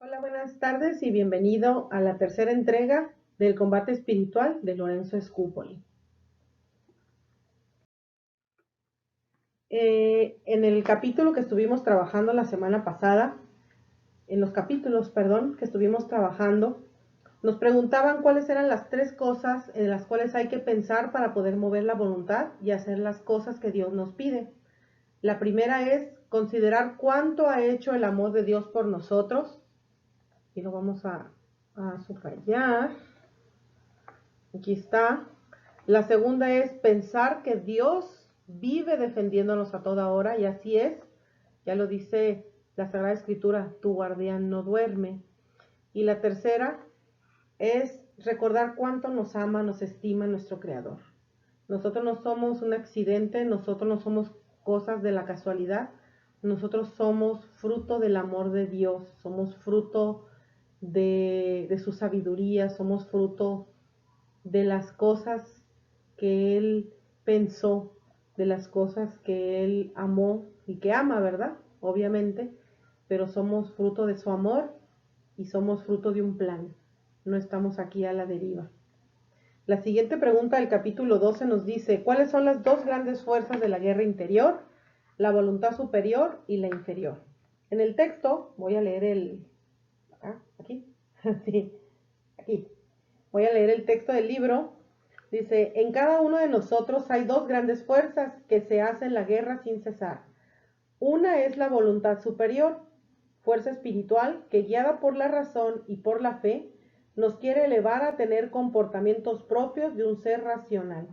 Hola, buenas tardes y bienvenido a la tercera entrega del combate espiritual de Lorenzo Scupoli. En el capítulo que estuvimos trabajando la semana pasada, en los capítulos, perdón, que estuvimos trabajando, nos preguntaban cuáles eran las tres cosas en las cuales hay que pensar para poder mover la voluntad y hacer las cosas que Dios nos pide. La primera es considerar cuánto ha hecho el amor de Dios por nosotros. Y lo vamos a subrayar. Aquí está. La segunda es pensar que Dios vive defendiéndonos a toda hora, y así es. Ya lo dice la Sagrada Escritura, tu guardián no duerme. Y la tercera es recordar cuánto nos ama, nos estima nuestro Creador. Nosotros no somos un accidente, nosotros no somos cosas de la casualidad, nosotros somos fruto del amor de Dios, somos fruto de su sabiduría, somos fruto de las cosas que Él pensó, de las cosas que Él amó y que ama, ¿verdad? Obviamente, pero somos fruto de su amor y somos fruto de un plan. No estamos aquí a la deriva. La siguiente pregunta del capítulo 12 nos dice, ¿cuáles son las dos grandes fuerzas de la guerra interior? La voluntad superior y la inferior. En el texto, voy a leer aquí, sí, aquí. Voy a leer el texto del libro. Dice, en cada uno de nosotros hay dos grandes fuerzas que se hacen la guerra sin cesar. Una es la voluntad superior, fuerza espiritual que guiada por la razón y por la fe, nos quiere elevar a tener comportamientos propios de un ser racional,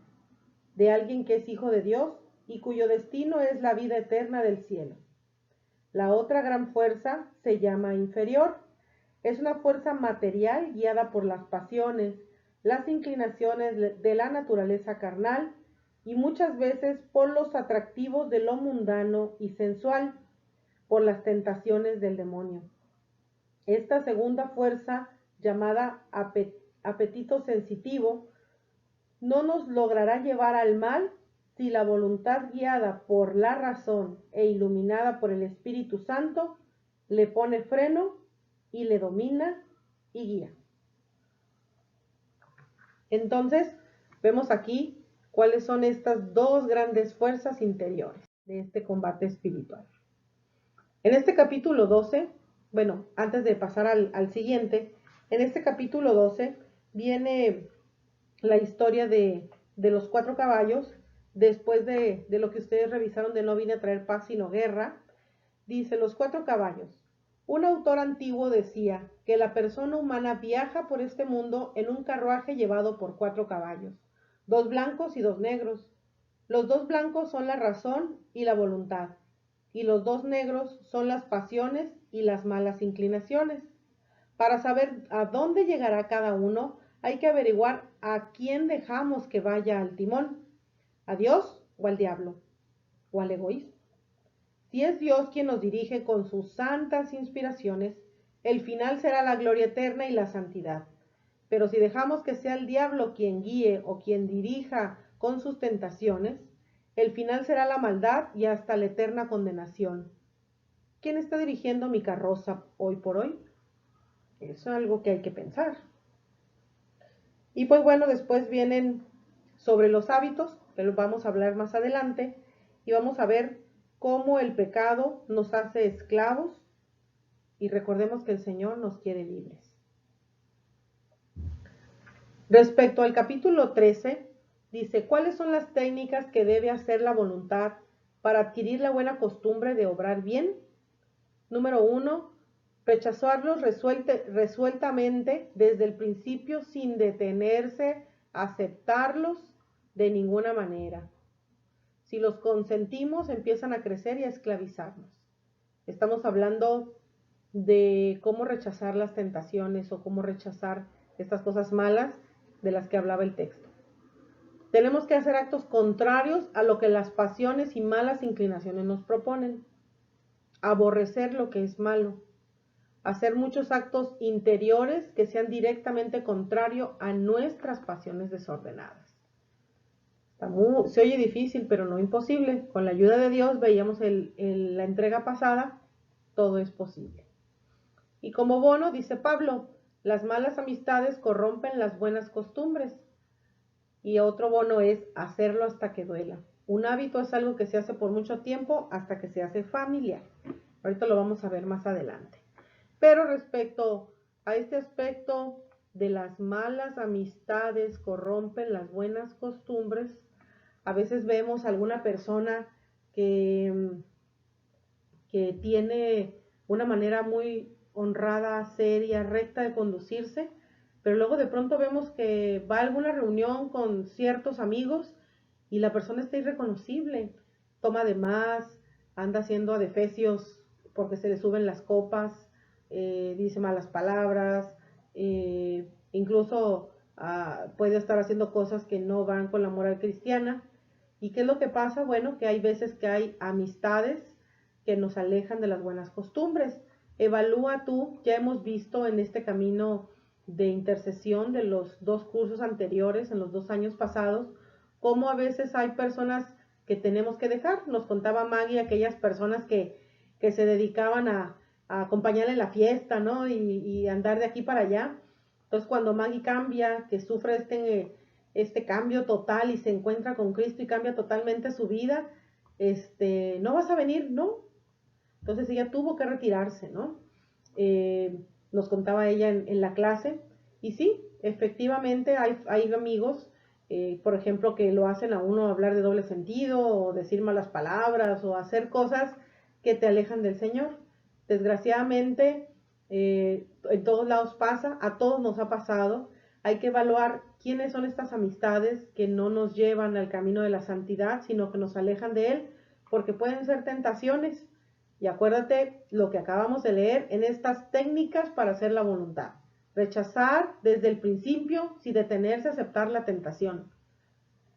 de alguien que es hijo de Dios y cuyo destino es la vida eterna del cielo. La otra gran fuerza se llama inferior. Es una fuerza material guiada por las pasiones, las inclinaciones de la naturaleza carnal y muchas veces por los atractivos de lo mundano y sensual, por las tentaciones del demonio. Esta segunda fuerza, llamada apetito sensitivo, no nos logrará llevar al mal si la voluntad guiada por la razón e iluminada por el Espíritu Santo le pone freno y le domina y guía. Entonces, vemos aquí cuáles son estas dos grandes fuerzas interiores de este combate espiritual. En este capítulo 12, bueno, antes de pasar al siguiente, en este capítulo 12 viene la historia de los 4 caballos, después de lo que ustedes revisaron de no vine a traer paz sino guerra. Dice, los 4 caballos. Un autor antiguo decía que la persona humana viaja por este mundo en un carruaje llevado por 4 caballos, 2 blancos y 2 negros. Los 2 blancos son la razón y la voluntad, y los 2 negros son las pasiones y las malas inclinaciones. Para saber a dónde llegará cada uno, hay que averiguar a quién dejamos que vaya al timón, a Dios o al diablo, o al egoísmo. Si es Dios quien nos dirige con sus santas inspiraciones, el final será la gloria eterna y la santidad. Pero si dejamos que sea el diablo quien guíe o quien dirija con sus tentaciones, el final será la maldad y hasta la eterna condenación. ¿Quién está dirigiendo mi carroza hoy por hoy? Eso es algo que hay que pensar. Y pues bueno, después vienen sobre los hábitos, que los vamos a hablar más adelante, y vamos a ver cómo el pecado nos hace esclavos, y recordemos que el Señor nos quiere libres. Respecto al capítulo 13, dice, ¿cuáles son las técnicas que debe hacer la voluntad para adquirir la buena costumbre de obrar bien? Número 1, rechazarlos resueltamente desde el principio sin detenerse a aceptarlos de ninguna manera. Si los consentimos, empiezan a crecer y a esclavizarnos. Estamos hablando de cómo rechazar las tentaciones o cómo rechazar estas cosas malas de las que hablaba el texto. Tenemos que hacer actos contrarios a lo que las pasiones y malas inclinaciones nos proponen. Aborrecer lo que es malo. Hacer muchos actos interiores que sean directamente contrario a nuestras pasiones desordenadas. Se oye difícil, pero no imposible. Con la ayuda de Dios, veíamos la entrega pasada, todo es posible. Y como bono, dice Pablo, las malas amistades corrompen las buenas costumbres. Y otro bono es hacerlo hasta que duela. Un hábito es algo que se hace por mucho tiempo hasta que se hace familiar. Ahorita lo vamos a ver más adelante. Pero respecto a este aspecto de las malas amistades corrompen las buenas costumbres, a veces vemos a alguna persona que, que tiene una manera muy honrada, seria, recta de conducirse, pero luego de pronto vemos que va a alguna reunión con ciertos amigos y la persona está irreconocible, toma de más, anda haciendo adefesios porque se le suben las copas, dice malas palabras, incluso puede estar haciendo cosas que no van con la moral cristiana. ¿Y qué es lo que pasa? Bueno, que hay veces que hay amistades que nos alejan de las buenas costumbres. Evalúa tú, ya hemos visto en este camino de intercesión de los 2 cursos anteriores, en los 2 años pasados, cómo a veces hay personas que tenemos que dejar. Nos contaba Maggie aquellas personas que se dedicaban a acompañar en la fiesta, ¿no? Y andar de aquí para allá. Entonces cuando Maggie cambia, que sufre este cambio total y se encuentra con Cristo y cambia totalmente su vida, no vas a venir, ¿no? Entonces ella tuvo que retirarse, ¿no? Nos contaba ella en la clase, y sí, efectivamente hay amigos, por ejemplo, que lo hacen a uno hablar de doble sentido, o decir malas palabras, o hacer cosas que te alejan del Señor. Desgraciadamente, en todos lados pasa, a todos nos ha pasado. Hay que evaluar quiénes son estas amistades que no nos llevan al camino de la santidad, sino que nos alejan de él, porque pueden ser tentaciones. Y acuérdate lo que acabamos de leer en estas técnicas para hacer la voluntad. Rechazar desde el principio sin detenerse a aceptar la tentación.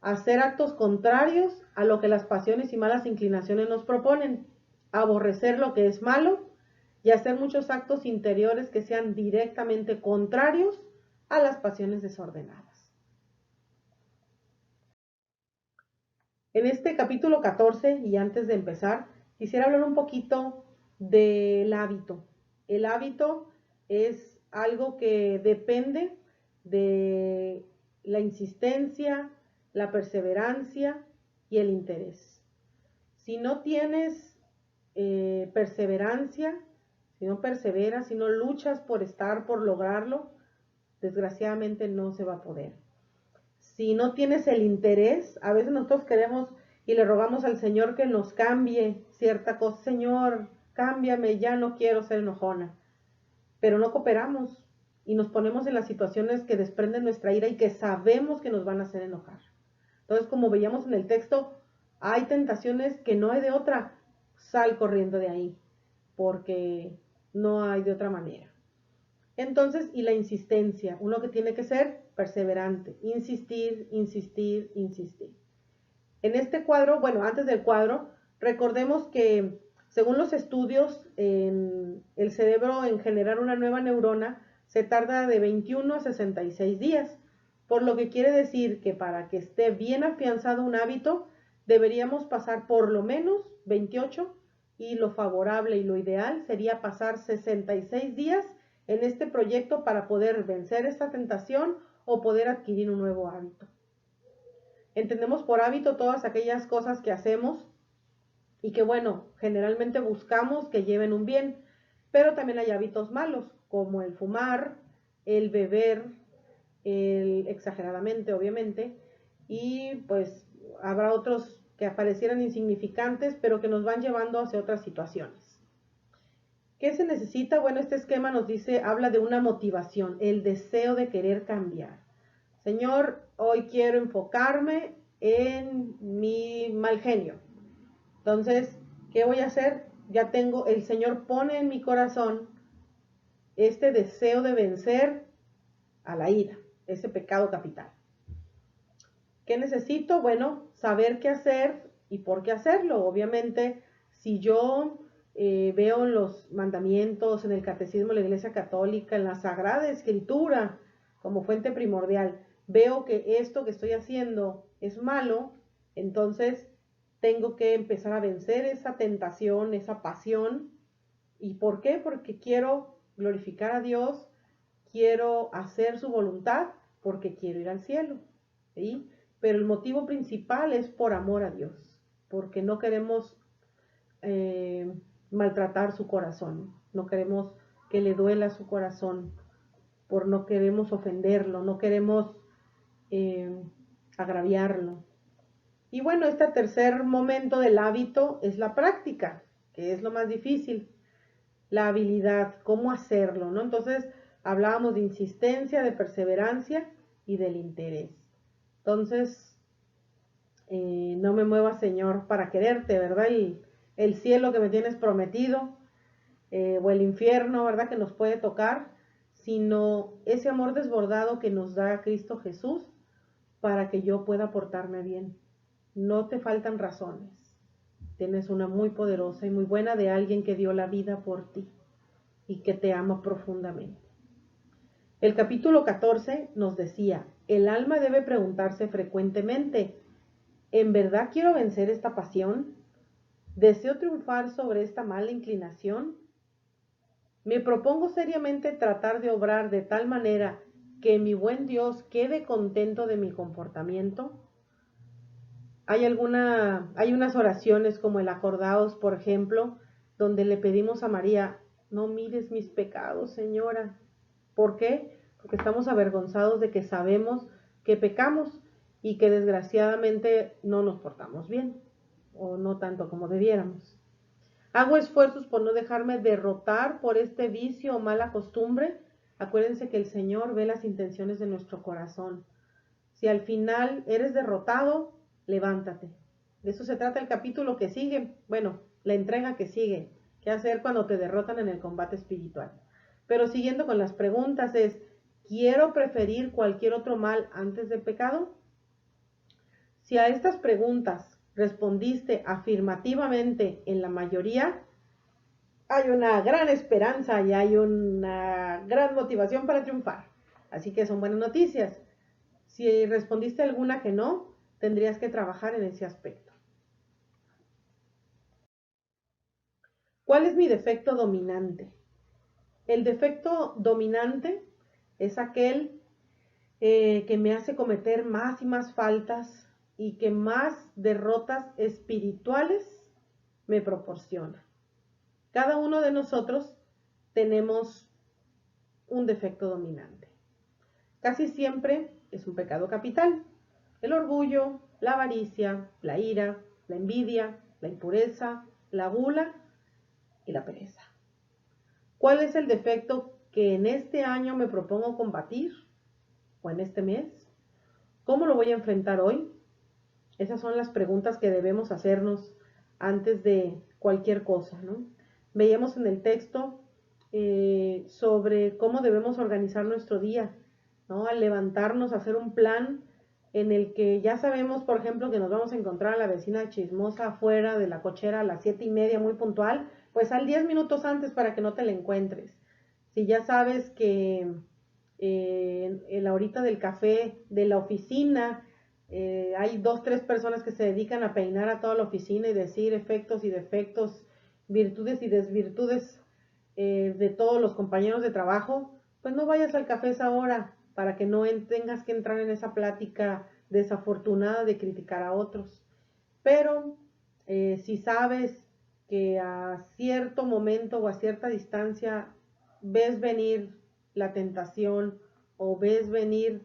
Hacer actos contrarios a lo que las pasiones y malas inclinaciones nos proponen. Aborrecer lo que es malo y hacer muchos actos interiores que sean directamente contrarios a las pasiones desordenadas. En este capítulo 14, y antes de empezar, quisiera hablar un poquito del hábito. El hábito es algo que depende de la insistencia, la perseverancia y el interés. Si no tienes perseverancia, si no perseveras, si no luchas por estar, por lograrlo, desgraciadamente no se va a poder. Si no tienes el interés, a veces nosotros queremos y le rogamos al Señor que nos cambie cierta cosa. Señor, cámbiame, ya no quiero ser enojona. Pero no cooperamos y nos ponemos en las situaciones que desprenden nuestra ira y que sabemos que nos van a hacer enojar. Entonces, como veíamos en el texto, hay tentaciones que no hay de otra. Sal corriendo de ahí, porque no hay de otra manera. Entonces, y la insistencia, uno que tiene que ser perseverante, insistir, insistir, insistir. En este cuadro, bueno, antes del cuadro, recordemos que según los estudios, el cerebro en generar una nueva neurona se tarda de 21 a 66 días, por lo que quiere decir que para que esté bien afianzado un hábito, deberíamos pasar por lo menos 28, y lo favorable y lo ideal sería pasar 66 días en este proyecto para poder vencer esta tentación o poder adquirir un nuevo hábito. Entendemos por hábito todas aquellas cosas que hacemos y que, bueno, generalmente buscamos que lleven un bien, pero también hay hábitos malos, como el fumar, el beber, exageradamente, obviamente, y pues habrá otros que aparecieran insignificantes, pero que nos van llevando hacia otras situaciones. ¿Qué se necesita? Bueno, este esquema nos dice, habla de una motivación, el deseo de querer cambiar. Señor, hoy quiero enfocarme en mi mal genio. Entonces, ¿qué voy a hacer? Ya tengo, el Señor pone en mi corazón este deseo de vencer a la ira, ese pecado capital. ¿Qué necesito? Bueno, saber qué hacer y por qué hacerlo. Obviamente, si yo veo en los mandamientos, en el catecismo de la Iglesia Católica, en la Sagrada Escritura, como fuente primordial, veo que esto que estoy haciendo es malo, entonces tengo que empezar a vencer esa tentación, esa pasión. ¿Y por qué? Porque quiero glorificar a Dios, quiero hacer su voluntad porque quiero ir al cielo, ¿sí? Pero el motivo principal es por amor a Dios, porque no queremos maltratar su corazón, no queremos que le duela su corazón, no queremos ofenderlo, no queremos agraviarlo. Y bueno, este tercer momento del hábito es la práctica, que es lo más difícil, la habilidad, cómo hacerlo, ¿no? Entonces, hablábamos de insistencia, de perseverancia y del interés. Entonces, no me muevas, Señor, para quererte, ¿verdad? El cielo que me tienes prometido, o el infierno, ¿verdad? Que nos puede tocar, sino ese amor desbordado que nos da Cristo Jesús para que yo pueda portarme bien. No te faltan razones. Tienes una muy poderosa y muy buena de alguien que dio la vida por ti y que te ama profundamente. El capítulo 14 nos decía, el alma debe preguntarse frecuentemente, ¿en verdad quiero vencer esta pasión? ¿Deseo triunfar sobre esta mala inclinación? ¿Me propongo seriamente tratar de obrar de tal manera que mi buen Dios quede contento de mi comportamiento? Hay unas oraciones como el acordaos, por ejemplo, donde le pedimos a María, no mires mis pecados, Señora. ¿Por qué? Porque estamos avergonzados de que sabemos que pecamos y que desgraciadamente no nos portamos bien, o no tanto como debiéramos. Hago esfuerzos por no dejarme derrotar por este vicio o mala costumbre. Acuérdense que el Señor ve las intenciones de nuestro corazón. Si al final eres derrotado, levántate. De eso se trata el capítulo que sigue. Bueno, la entrega que sigue. ¿Qué hacer cuando te derrotan en el combate espiritual? Pero siguiendo con las preguntas es, ¿quiero preferir cualquier otro mal antes del pecado? Si a estas preguntas respondiste afirmativamente en la mayoría, hay una gran esperanza y hay una gran motivación para triunfar. Así que son buenas noticias. Si respondiste alguna que no, tendrías que trabajar en ese aspecto. ¿Cuál es mi defecto dominante? El defecto dominante es aquel que me hace cometer más y más faltas y que más derrotas espirituales me proporciona. Cada uno de nosotros tenemos un defecto dominante. Casi siempre es un pecado capital. El orgullo, la avaricia, la ira, la envidia, la impureza, la gula y la pereza. ¿Cuál es el defecto que en este año me propongo combatir? ¿O en este mes? ¿Cómo lo voy a enfrentar hoy? Esas son las preguntas que debemos hacernos antes de cualquier cosa, ¿no? Veíamos en el texto sobre cómo debemos organizar nuestro día, ¿no? Al levantarnos, hacer un plan en el que ya sabemos, por ejemplo, que nos vamos a encontrar a la vecina chismosa afuera de la cochera a las 7:30 muy puntual, pues sal 10 minutos antes para que no te la encuentres. Si ya sabes que en la horita del café de la oficina hay 2, 3 personas que se dedican a peinar a toda la oficina y decir efectos y defectos, virtudes y desvirtudes de todos los compañeros de trabajo, pues no vayas al café esa hora para que no tengas que entrar en esa plática desafortunada de criticar a otros. Pero si sabes que a cierto momento o a cierta distancia ves venir la tentación o ves venir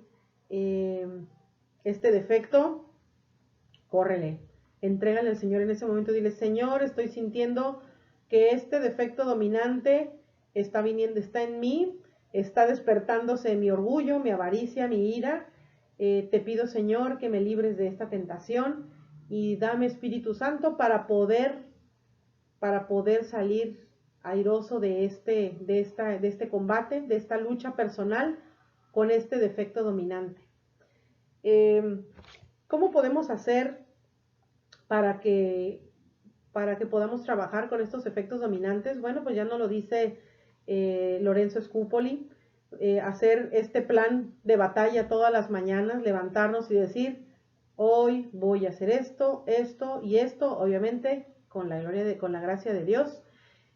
este defecto, córrele, entrégale al Señor en ese momento, dile, Señor, estoy sintiendo que este defecto dominante está viniendo, está en mí, está despertándose mi orgullo, mi avaricia, mi ira. Te pido, Señor, que me libres de esta tentación y dame Espíritu Santo para poder salir airoso de este combate, de esta lucha personal con este defecto dominante. ¿Cómo podemos hacer para que podamos trabajar con estos efectos dominantes? Bueno, pues ya nos lo dice Lorenzo Scupoli, hacer este plan de batalla todas las mañanas, levantarnos y decir, hoy voy a hacer esto, esto y esto, obviamente con la gracia de Dios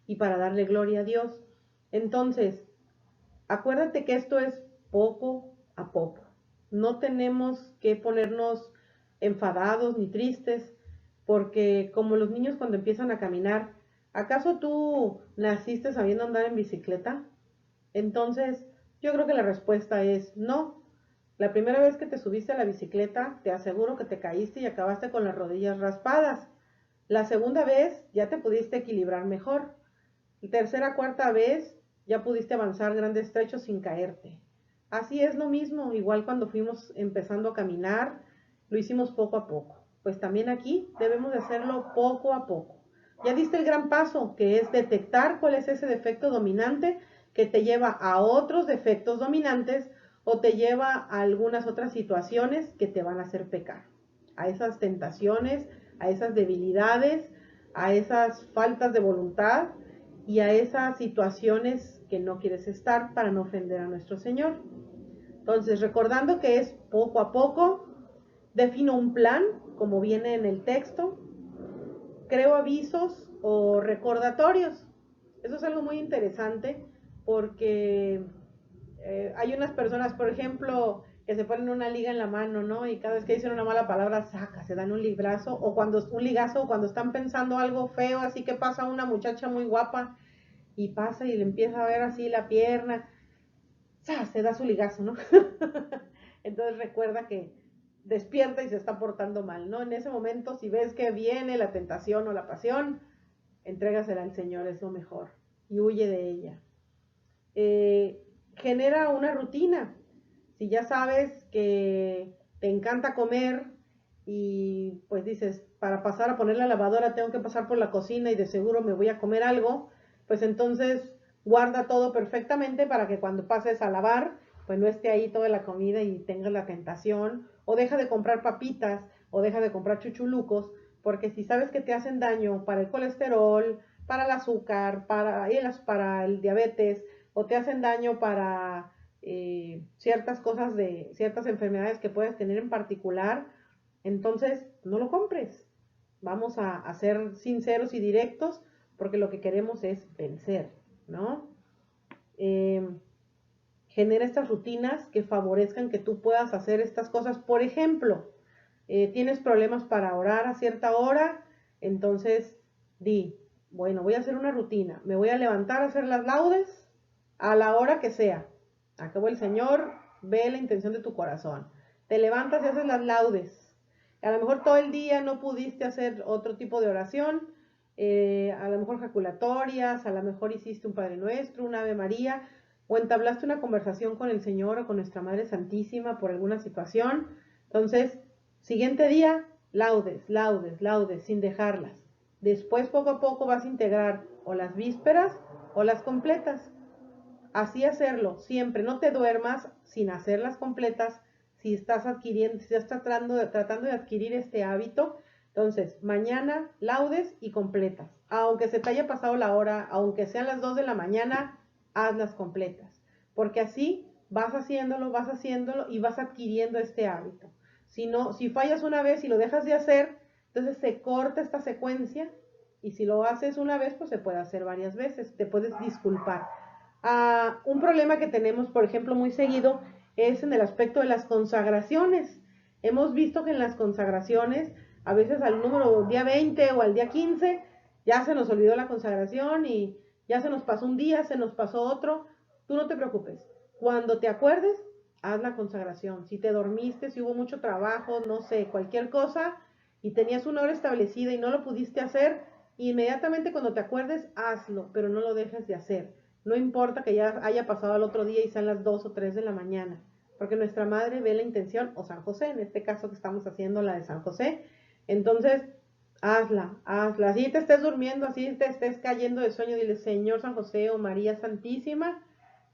y para darle gloria a Dios. Entonces, Acuérdate que esto es poco a poco. No tenemos que ponernos enfadados ni tristes, porque como los niños cuando empiezan a caminar, ¿acaso tú naciste sabiendo andar en bicicleta? Entonces, yo creo que la respuesta es no. La primera vez que te subiste a la bicicleta, te aseguro que te caíste y acabaste con las rodillas raspadas. La segunda vez ya te pudiste equilibrar mejor. La tercera, cuarta vez ya pudiste avanzar grandes trechos sin caerte. Así es lo mismo, igual cuando fuimos empezando a caminar, lo hicimos poco a poco. Pues también aquí debemos de hacerlo poco a poco. Ya diste el gran paso, que es detectar cuál es ese defecto dominante que te lleva a otros defectos dominantes o te lleva a algunas otras situaciones que te van a hacer pecar. A esas tentaciones, a esas debilidades, a esas faltas de voluntad y a esas situaciones que no quieres estar para no ofender a nuestro Señor. Entonces, recordando que es poco a poco, defino un plan, como viene en el texto, creo avisos o recordatorios. Eso es algo muy interesante porque hay unas personas, por ejemplo, que se ponen una liga en la mano, ¿no? Y cada vez que dicen una mala palabra, saca, se dan un librazo, o cuando un ligazo, cuando están pensando algo feo, así que pasa una muchacha muy guapa y pasa y le empieza a ver así la pierna, se da su ligazo, ¿no? Entonces recuerda que despierta y se está portando mal, ¿no? En ese momento, si ves que viene la tentación o la pasión, entrégasela al Señor, es lo mejor, y huye de ella. Genera una rutina. Si ya sabes que te encanta comer y pues dices, para pasar a poner la lavadora tengo que pasar por la cocina y de seguro me voy a comer algo, pues entonces guarda todo perfectamente para que cuando pases a lavar, pues no esté ahí toda la comida y tengas la tentación, o deja de comprar papitas, o deja de comprar chuchulucos, porque si sabes que te hacen daño para el colesterol, para el azúcar, para el diabetes, o te hacen daño para ciertas cosas de ciertas enfermedades que puedes tener en particular, entonces no lo compres. Vamos a ser sinceros y directos porque lo que queremos es vencer, ¿no? Eh, Genera estas rutinas que favorezcan que tú puedas hacer estas cosas. Por ejemplo, tienes problemas para orar a cierta hora, entonces di, bueno, voy a hacer una rutina, me voy a levantar a hacer las laudes a la hora que sea. Acabo el Señor, ve la intención de tu corazón. Te levantas y haces las laudes. A lo mejor todo el día no pudiste hacer otro tipo de oración, a lo mejor jaculatorias, a lo mejor hiciste un Padre Nuestro, un Ave María, o entablaste una conversación con el Señor o con nuestra Madre Santísima por alguna situación. Entonces, siguiente día, laudes, laudes, laudes, sin dejarlas. Después, poco a poco, vas a integrar o las vísperas o las completas. Así hacerlo, siempre. No te duermas sin hacerlas completas si estás adquiriendo, si estás tratando de adquirir este hábito. Entonces, mañana, laudes y completas. Aunque se te haya pasado la hora, aunque sean las 2 de la mañana, hazlas completas. Porque así vas haciéndolo y vas adquiriendo este hábito. Si no, si fallas una vez y lo dejas de hacer, entonces se corta esta secuencia y si lo haces una vez, pues se puede hacer varias veces. Te puedes disculpar. Un problema que tenemos, por ejemplo, muy seguido es en el aspecto de las consagraciones. Hemos visto que en las consagraciones, a veces al número día 20 o al día 15, ya se nos olvidó la consagración y ya se nos pasó un día, se nos pasó otro. Tú no te preocupes. Cuando te acuerdes, haz la consagración. Si te dormiste, si hubo mucho trabajo, no sé, cualquier cosa, y tenías una hora establecida y no lo pudiste hacer, inmediatamente cuando te acuerdes, hazlo, pero no lo dejes de hacer. No importa que ya haya pasado el otro día y sean las 2 o 3 de la mañana, porque nuestra madre ve la intención, o San José, en este caso que estamos haciendo la de San José. Entonces, hazla, hazla. Así te estés durmiendo, así te estés cayendo de sueño, dile, Señor San José o María Santísima,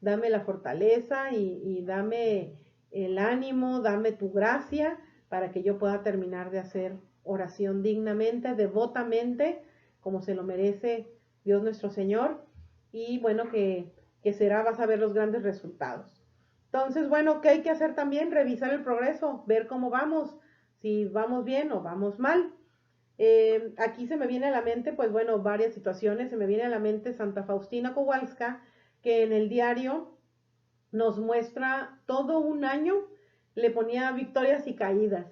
dame la fortaleza y dame el ánimo, dame tu gracia para que yo pueda terminar de hacer oración dignamente, devotamente, como se lo merece Dios nuestro Señor. Y bueno, que será, vas a ver los grandes resultados. Entonces, bueno, ¿qué hay que hacer también? Revisar el progreso, ver cómo vamos, si vamos bien o vamos mal. Aquí se me viene a la mente, pues bueno, varias situaciones. Se me viene a la mente Santa Faustina Kowalska, que en el diario nos muestra todo un año, le ponía victorias y caídas.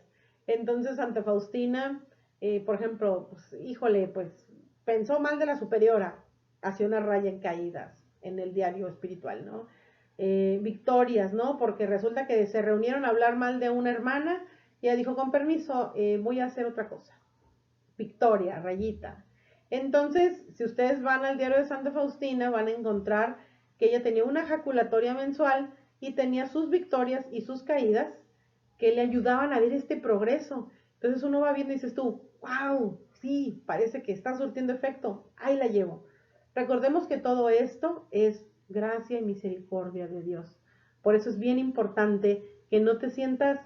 Entonces Santa Faustina, por ejemplo, pues, híjole, pues pensó mal de la superiora, hacía una raya en caídas en el diario espiritual, ¿no? Victorias, ¿no? Porque resulta que se reunieron a hablar mal de una hermana y ella dijo, con permiso, voy a hacer otra cosa. Victoria, rayita. Entonces, si ustedes van al diario de Santa Faustina, van a encontrar que ella tenía una ejaculatoria mensual y tenía sus victorias y sus caídas que le ayudaban a ver este progreso. Entonces uno va viendo y dices tú, wow, sí, parece que está surtiendo efecto, ahí la llevo. Recordemos que todo esto es gracia y misericordia de Dios. Por eso es bien importante que no te sientas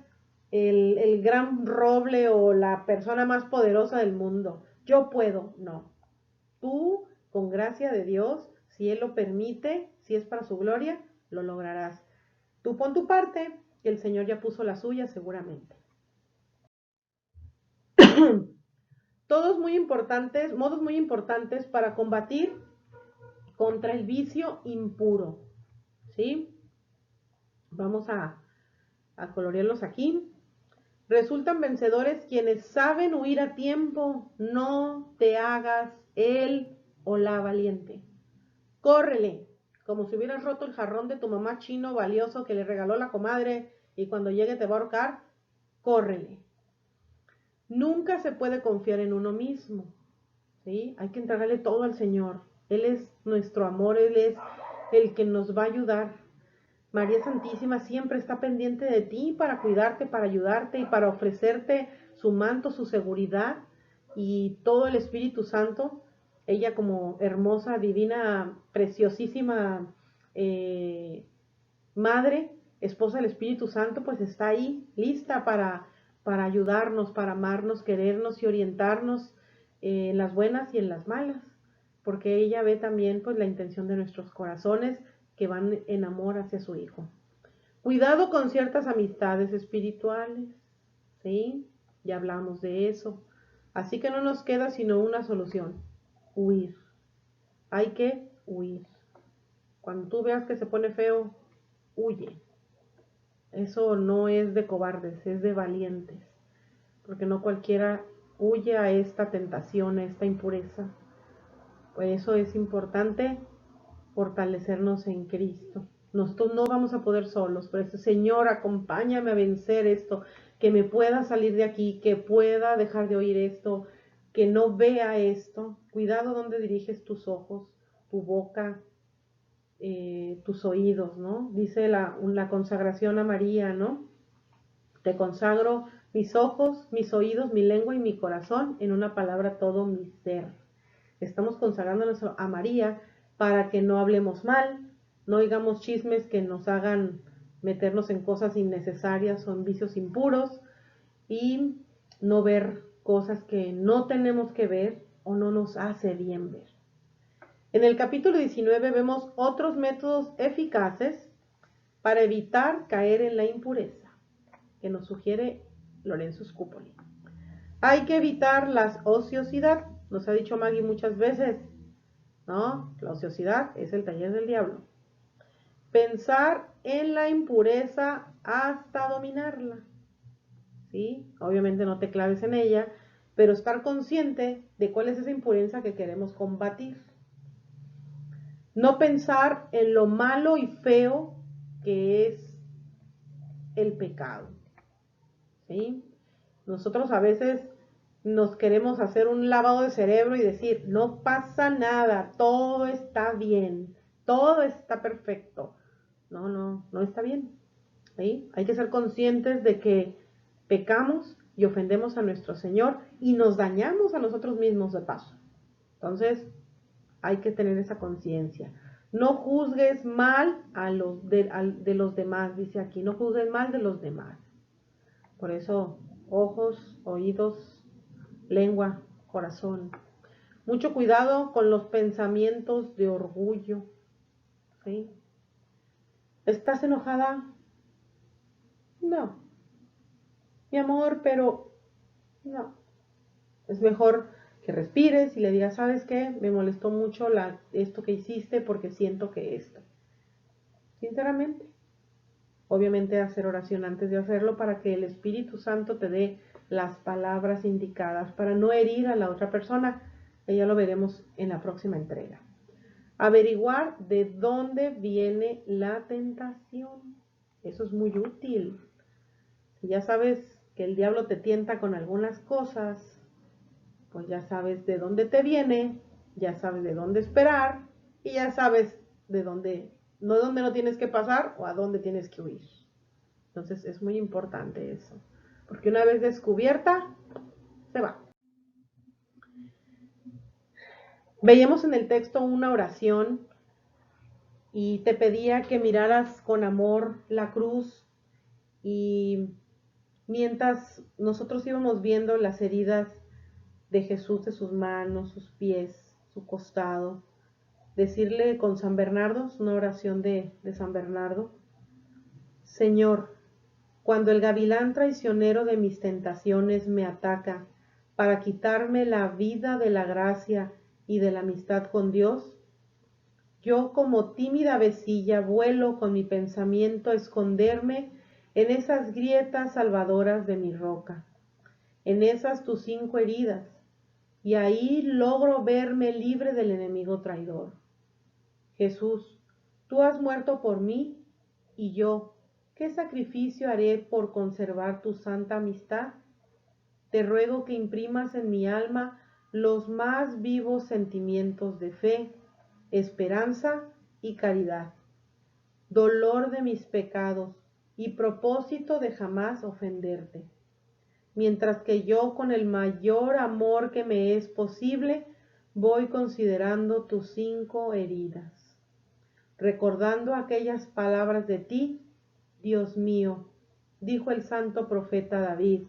el gran roble o la persona más poderosa del mundo. Yo puedo, no. Tú, con gracia de Dios, si Él lo permite, si es para su gloria, lo lograrás. Tú pon tu parte, que el Señor ya puso la suya seguramente. Todos muy importantes, modos muy importantes para combatir contra el vicio impuro. ¿Sí? Vamos a colorearlos aquí. Resultan vencedores quienes saben huir a tiempo. No te hagas el o la valiente. Córrele, como si hubieras roto el jarrón de tu mamá chino valioso que le regaló la comadre y cuando llegue te va a ahorcar. Córrele. Nunca se puede confiar en uno mismo. ¿Sí? Hay que entregarle todo al Señor. Él es nuestro amor, Él es el que nos va a ayudar. María Santísima siempre está pendiente de ti para cuidarte, para ayudarte y para ofrecerte su manto, su seguridad y todo el Espíritu Santo. Ella como hermosa, divina, preciosísima madre, esposa del Espíritu Santo, pues está ahí lista para ayudarnos, para amarnos, querernos y orientarnos en las buenas y en las malas, porque ella ve también pues la intención de nuestros corazones que van en amor hacia su Hijo. Cuidado con ciertas amistades espirituales, ¿sí? Ya hablamos de eso. Así que no nos queda sino una solución, huir. Hay que huir. Cuando tú veas que se pone feo, huye. Eso no es de cobardes, es de valientes, porque no cualquiera huye a esta tentación, a esta impureza. Por eso es importante fortalecernos en Cristo. Nosotros no vamos a poder solos, pero este Señor, acompáñame a vencer esto, que me pueda salir de aquí, que pueda dejar de oír esto, que no vea esto. Cuidado donde diriges tus ojos, tu boca, tus oídos, ¿no? Dice la consagración a María, ¿no? Te consagro mis ojos, mis oídos, mi lengua y mi corazón, en una palabra todo mi ser. Estamos consagrándonos a María para que no hablemos mal, no oigamos chismes que nos hagan meternos en cosas innecesarias o en vicios impuros y no ver cosas que no tenemos que ver o no nos hace bien ver. En el capítulo 19 vemos otros métodos eficaces para evitar caer en la impureza, que nos sugiere Lorenzo Scupoli. Hay que evitar la ociosidad, nos ha dicho Maggie muchas veces, ¿no? La ociosidad es el taller del diablo. Pensar en la impureza hasta dominarla, ¿sí? Obviamente no te claves en ella, pero estar consciente de cuál es esa impureza que queremos combatir. No pensar en lo malo y feo que es el pecado, ¿sí? Nosotros a veces nos queremos hacer un lavado de cerebro y decir, no pasa nada, todo está bien, todo está perfecto. No, no está bien. ¿Sí? Hay que ser conscientes de que pecamos y ofendemos a nuestro Señor y nos dañamos a nosotros mismos de paso. Entonces, hay que tener esa conciencia. No juzgues mal de los demás, dice aquí, no juzgues mal de los demás. Por eso, ojos, oídos, lengua, corazón. Mucho cuidado con los pensamientos de orgullo. ¿Sí? ¿Estás enojada? No. Mi amor, pero no. Es mejor que respires y le digas, ¿sabes qué? Me molestó mucho esto que hiciste porque siento que esto. Sinceramente. Obviamente hacer oración antes de hacerlo para que el Espíritu Santo te dé las palabras indicadas para no herir a la otra persona. Ya lo veremos en la próxima entrega. Averiguar de dónde viene la tentación. Eso es muy útil. Si ya sabes que el diablo te tienta con algunas cosas, pues ya sabes de dónde te viene, ya sabes de dónde esperar y ya sabes de dónde no tienes que pasar o a dónde tienes que huir. Entonces es muy importante eso, porque una vez descubierta, se va. Veíamos en el texto una oración y te pedía que miraras con amor la cruz, y mientras nosotros íbamos viendo las heridas de Jesús, de sus manos, sus pies, su costado, decirle con San Bernardo, es una oración de San Bernardo: Señor, cuando el gavilán traicionero de mis tentaciones me ataca para quitarme la vida de la gracia y de la amistad con Dios, yo como tímida avecilla vuelo con mi pensamiento a esconderme en esas grietas salvadoras de mi roca, en esas tus 5 heridas, y ahí logro verme libre del enemigo traidor. Jesús, tú has muerto por mí, y yo, ¿qué sacrificio haré por conservar tu santa amistad? Te ruego que imprimas en mi alma los más vivos sentimientos de fe, esperanza y caridad, dolor de mis pecados y propósito de jamás ofenderte, mientras que yo con el mayor amor que me es posible voy considerando tus 5 heridas, recordando aquellas palabras de ti, Dios mío, dijo el santo profeta David: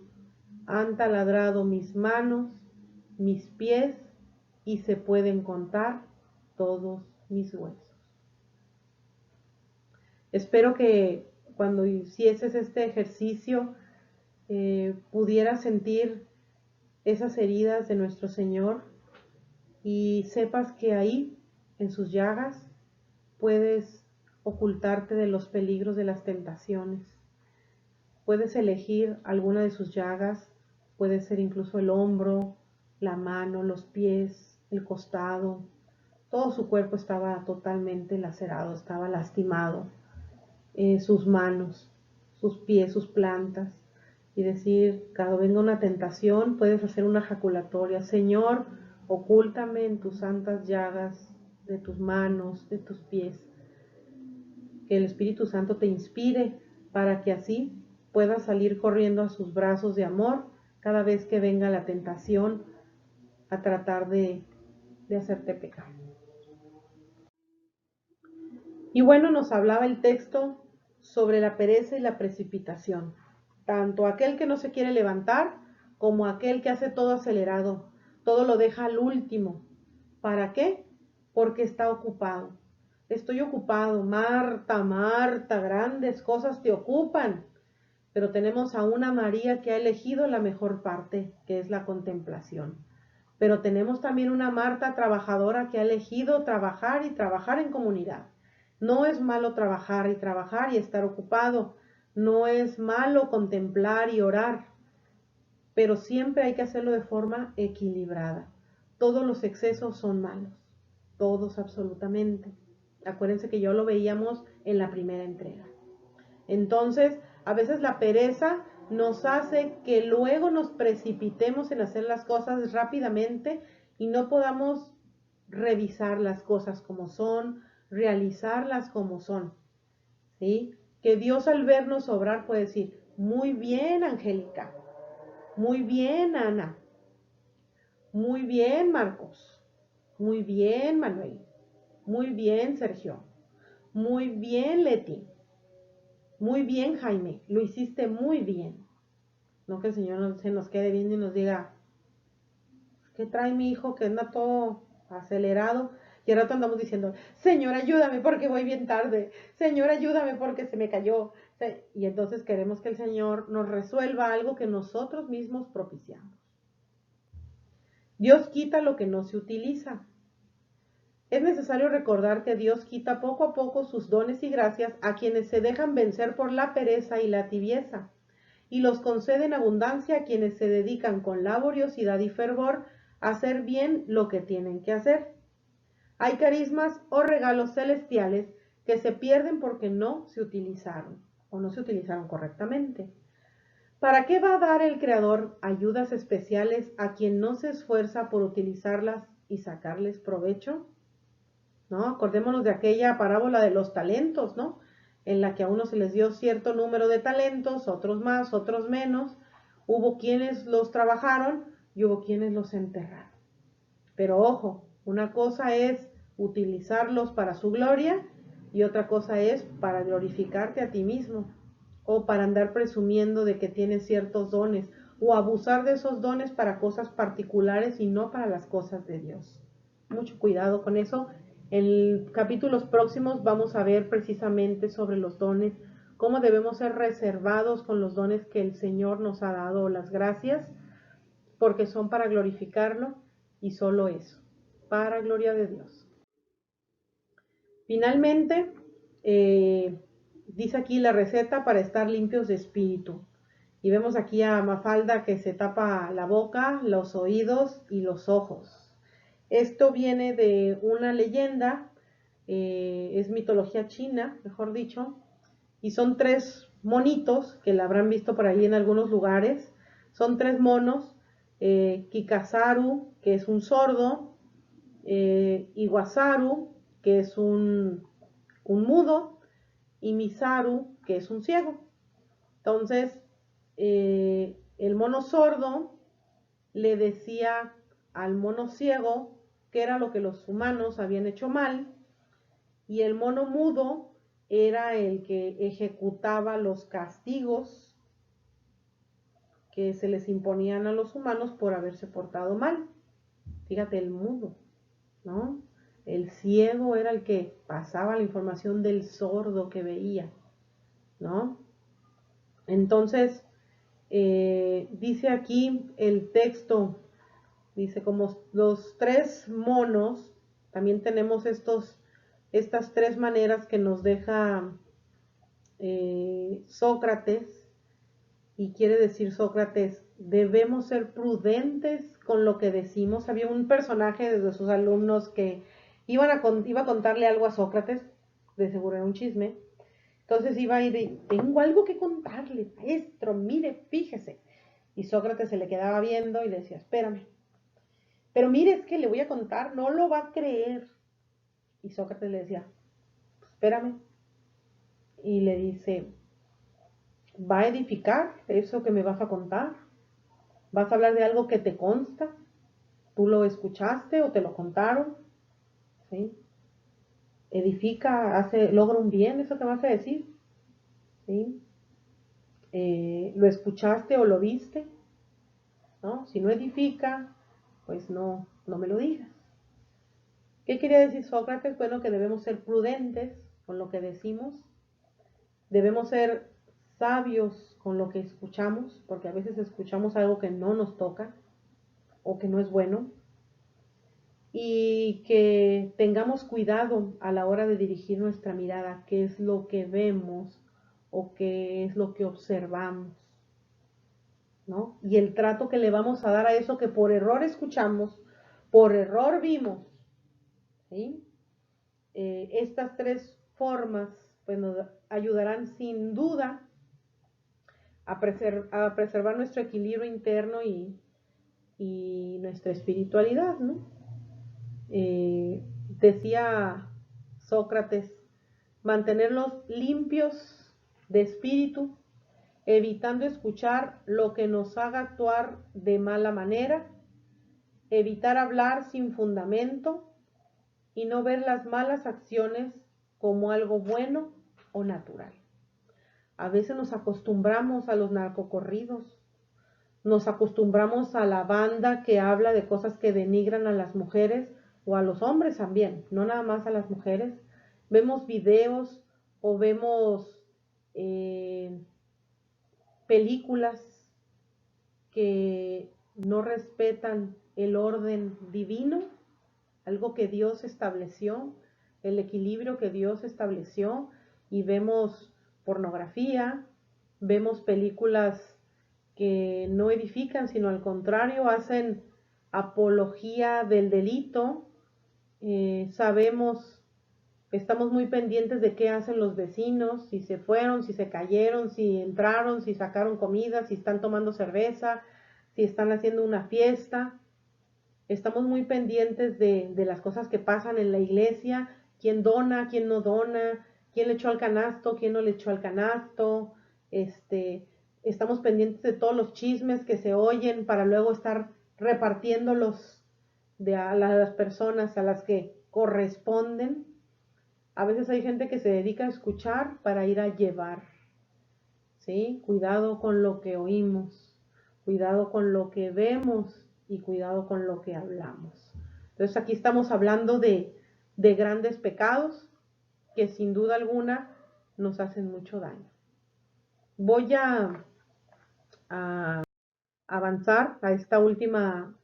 han taladrado mis manos, mis pies, y se pueden contar todos mis huesos. Espero que cuando hicieses este ejercicio pudieras sentir esas heridas de nuestro Señor y sepas que ahí, en sus llagas, puedes ocultarte de los peligros de las tentaciones. Puedes elegir alguna de sus llagas, puede ser incluso el hombro, la mano, los pies, el costado. Todo su cuerpo estaba totalmente lacerado, estaba lastimado. Sus manos, sus pies, sus plantas. Y decir, cuando venga una tentación, puedes hacer una ejaculatoria: Señor, ocúltame en tus santas llagas de tus manos, de tus pies. Que el Espíritu Santo te inspire para que así puedas salir corriendo a sus brazos de amor cada vez que venga la tentación a tratar de hacerte pecar. Y bueno, nos hablaba el texto sobre la pereza y la precipitación. Tanto aquel que no se quiere levantar como aquel que hace todo acelerado, todo lo deja al último. ¿Para qué? Porque está ocupado. Estoy ocupado. Marta, Marta, grandes cosas te ocupan. Pero tenemos a una María que ha elegido la mejor parte, que es la contemplación. Pero tenemos también una Marta trabajadora que ha elegido trabajar y trabajar en comunidad. No es malo trabajar y estar ocupado. No es malo contemplar y orar, pero siempre hay que hacerlo de forma equilibrada. Todos los excesos son malos, todos absolutamente. Acuérdense que ya lo veíamos en la primera entrega. Entonces, a veces la pereza nos hace que luego nos precipitemos en hacer las cosas rápidamente y no podamos revisar las cosas como son, realizarlas como son, ¿sí? Que Dios al vernos obrar puede decir: muy bien, Angélica, muy bien, Ana, muy bien, Marcos, muy bien, Manuel, muy bien, Sergio, muy bien, Leti, muy bien, Jaime, lo hiciste muy bien. No que el Señor se nos quede viendo y nos diga: ¿qué trae mi hijo que anda todo acelerado? Y al rato andamos diciendo: Señor, ayúdame porque voy bien tarde. Señor, ayúdame porque se me cayó. Y entonces queremos que el Señor nos resuelva algo que nosotros mismos propiciamos. Dios quita lo que no se utiliza. Es necesario recordar que Dios quita poco a poco sus dones y gracias a quienes se dejan vencer por la pereza y la tibieza, y los concede en abundancia a quienes se dedican con laboriosidad y fervor a hacer bien lo que tienen que hacer. Hay carismas o regalos celestiales que se pierden porque no se utilizaron o no se utilizaron correctamente. ¿Para qué va a dar el Creador ayudas especiales a quien no se esfuerza por utilizarlas y sacarles provecho? ¿No? Acordémonos de aquella parábola de los talentos, ¿no? En la que a unos se les dio cierto número de talentos, otros más, otros menos. Hubo quienes los trabajaron y hubo quienes los enterraron. Pero ojo, una cosa es utilizarlos para su gloria y otra cosa es para glorificarte a ti mismo o para andar presumiendo de que tienes ciertos dones o abusar de esos dones para cosas particulares y no para las cosas de Dios. Mucho cuidado con eso. En capítulos próximos vamos a ver precisamente sobre los dones, cómo debemos ser reservados con los dones que el Señor nos ha dado, las gracias, porque son para glorificarlo y solo eso, para gloria de Dios. Finalmente, dice aquí la receta para estar limpios de espíritu. Y vemos aquí a Mafalda que se tapa la boca, los oídos y los ojos. Esto viene de una leyenda, es mitología china, mejor dicho, y son tres monitos que la habrán visto por ahí en algunos lugares. Son tres monos, Kikasaru, que es un sordo, Iwasaru, que es un mudo, y Misaru, que es un ciego. Entonces, el mono sordo le decía al mono ciego qué era lo que los humanos habían hecho mal, y el mono mudo era el que ejecutaba los castigos que se les imponían a los humanos por haberse portado mal. Fíjate, el mudo, ¿no? El ciego era el que pasaba la información del sordo que veía, ¿no? Entonces, dice aquí el texto, dice, como los tres monos, también tenemos estas tres maneras que nos deja Sócrates, y quiere decir Sócrates, debemos ser prudentes con lo que decimos. Había un personaje de sus alumnos que iba a contarle algo a Sócrates, de seguro era un chisme. Entonces iba a ir, tengo algo que contarle, maestro, mire, fíjese. Y Sócrates se le quedaba viendo y le decía, espérame. Pero mire, es que le voy a contar, no lo va a creer. Y Sócrates le decía, espérame. Y le dice, ¿va a edificar eso que me vas a contar? ¿Vas a hablar de algo que te consta? ¿Tú lo escuchaste o te lo contaron? ¿Sí? ¿Edifica, logra un bien eso que vas a decir? ¿Sí? ¿Lo escuchaste o lo viste? ¿No? Si no edifica, pues no me lo digas. ¿Qué quería decir Sócrates? Bueno, que debemos ser prudentes con lo que decimos, debemos ser sabios con lo que escuchamos, porque a veces escuchamos algo que no nos toca o que no es bueno, y que tengamos cuidado a la hora de dirigir nuestra mirada, qué es lo que vemos o qué es lo que observamos, ¿no? Y el trato que le vamos a dar a eso que por error escuchamos, por error vimos, ¿sí? Estas tres formas pues, nos ayudarán sin duda a preservar nuestro equilibrio interno y nuestra espiritualidad, ¿no? Decía Sócrates, mantenerlos limpios de espíritu, evitando escuchar lo que nos haga actuar de mala manera, evitar hablar sin fundamento y no ver las malas acciones como algo bueno o natural. A veces nos acostumbramos a los narcocorridos, nos acostumbramos a la banda que habla de cosas que denigran a las mujeres o a los hombres también, no nada más a las mujeres. Vemos videos o vemos películas que no respetan el orden divino algo que Dios estableció, el equilibrio que Dios estableció, y vemos pornografía, vemos películas que no edifican, sino al contrario, hacen apología del delito. Estamos muy pendientes de qué hacen los vecinos, si se fueron, si se cayeron, si entraron, si sacaron comida, si están tomando cerveza, si están haciendo una fiesta. Estamos muy pendientes de las cosas que pasan en la iglesia, quién dona, quién no dona, quién le echó al canasto, quién no le echó al canasto. Estamos pendientes de todos los chismes que se oyen para luego estar repartiéndolos a las personas a las que corresponden. A veces hay gente que se dedica a escuchar para ir a llevar, ¿sí? Cuidado con lo que oímos, cuidado con lo que vemos y cuidado con lo que hablamos. Entonces aquí estamos hablando de grandes pecados que sin duda alguna nos hacen mucho daño. Voy a avanzar a esta última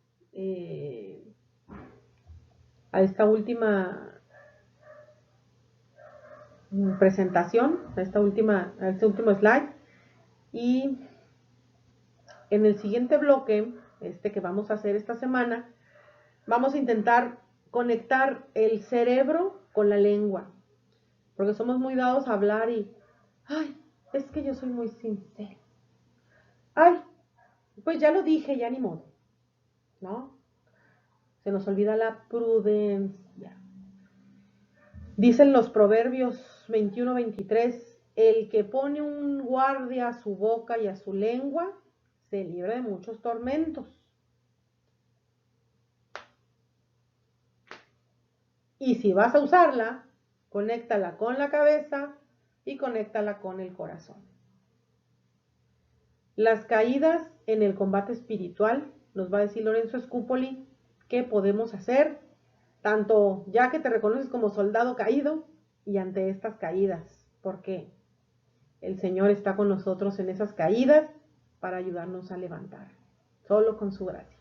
presentación, a este último slide, y en el siguiente bloque, que vamos a hacer esta semana, vamos a intentar conectar el cerebro con la lengua, porque somos muy dados a hablar y, ay, es que yo soy muy sincero. Ay, pues ya lo dije, ya ni modo, ¿no? Se nos olvida la prudencia. Dicen los Proverbios 21-23, el que pone un guardia a su boca y a su lengua, se libra de muchos tormentos. Y si vas a usarla, conéctala con la cabeza y conéctala con el corazón. Las caídas en el combate espiritual, nos va a decir Lorenzo Scupoli, ¿qué podemos hacer? Tanto ya que te reconoces como soldado caído y ante estas caídas, porque el Señor está con nosotros en esas caídas para ayudarnos a levantar, solo con su gracia.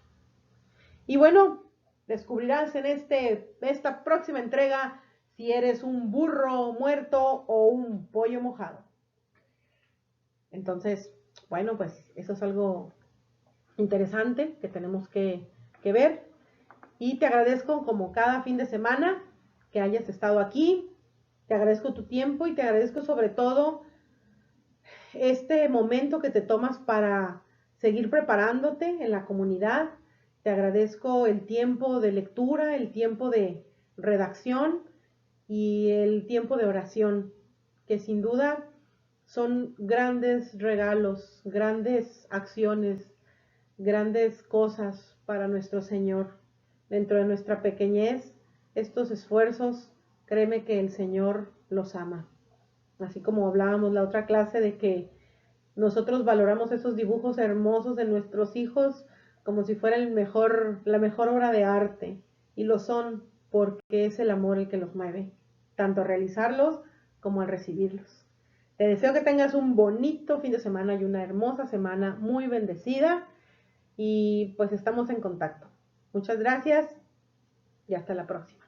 Y bueno, descubrirás en esta próxima entrega si eres un burro muerto o un pollo mojado. Entonces, bueno, pues eso es algo interesante que tenemos que ver. Y te agradezco como cada fin de semana que hayas estado aquí. Te agradezco tu tiempo y te agradezco sobre todo este momento que te tomas para seguir preparándote en la comunidad. Te agradezco el tiempo de lectura, el tiempo de redacción y el tiempo de oración, que sin duda son grandes regalos, grandes acciones, grandes cosas para nuestro Señor. Dentro de nuestra pequeñez, estos esfuerzos, créeme que el Señor los ama. Así como hablábamos la otra clase de que nosotros valoramos esos dibujos hermosos de nuestros hijos como si fuera la mejor obra de arte, y lo son porque es el amor el que los mueve, tanto a realizarlos como a recibirlos. Te deseo que tengas un bonito fin de semana y una hermosa semana muy bendecida, y pues estamos en contacto. Muchas gracias y hasta la próxima.